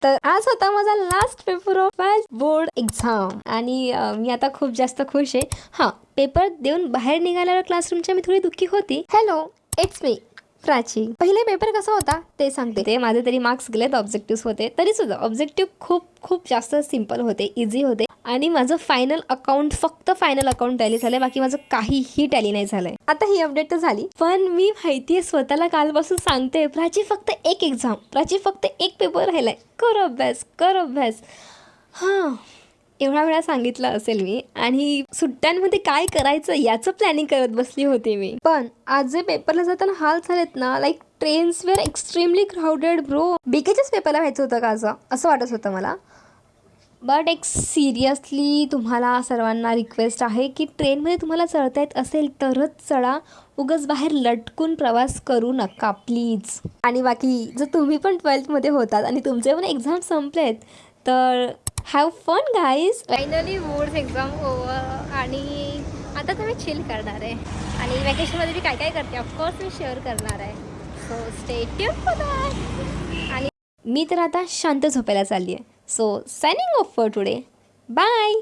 तर आज होता माझा last paper of board exam आणि मी आता खूप जास्त खुश आहे. हां, पेपर देऊन बाहेर निघाल्यावर क्लासरूमच्या मी थोडी दुःखी होती. Hello, it's me Prachi. पहिले पेपर कसा होता ते सांगते. ते माझे तरी मार्क्स गेलेत, ऑब्जेक्टिव्ह होते तरी सुद्धा ऑब्जेक्टिव्ह खूप जास्त सिम्पल होते, इझी होते आणि माझं फायनल अकाउंट फक्त फायनल अकाउंट टॅली झालंय, बाकी माझं काहीही टॅली नाही झालंय. आता ही अपडेट तर झाली, पण मी माहितीये स्वतःला कालपासून सांगते प्राची फक्त एक एक्झाम, प्राची फक्त एक पेपर राहिलाय, कर अभ्यास कर अभ्यास. हां, एवढ्या वेळा सांगितलं असेल मी आणि सुट्ट्यांमध्ये काय करायचं याचं प्लॅनिंग करत बसली होती मी. पण आज जे पेपरला जाताना हाल झालेत ना, like trains were extremely crowded bro. बीकेच्याच पेपरला व्हायचं होतं का असं वाटत होतं मला. बट एक सिरियसली तुम्हाला सर्वांना रिक्वेस्ट आहे की ट्रेनमध्ये तुम्हाला चढता येत असेल तरच चढा, उगाच बाहेर लटकून प्रवास करू नका प्लीज. आणि बाकी जर तुम्ही पण 12th होतात आणि तुमचे पण एक्झाम संपलेत तर have fun guys. Finally boards exam over आणि आता तर मी चिल करणार आहे आणि वॅकेशनमध्ये मी काय काय करते ऑफकोर्स मी शेअर करणार आहे. So stay tuned for that. आणि मी तर आता शांत झोपायला चालली आहे. So signing off for today. Bye.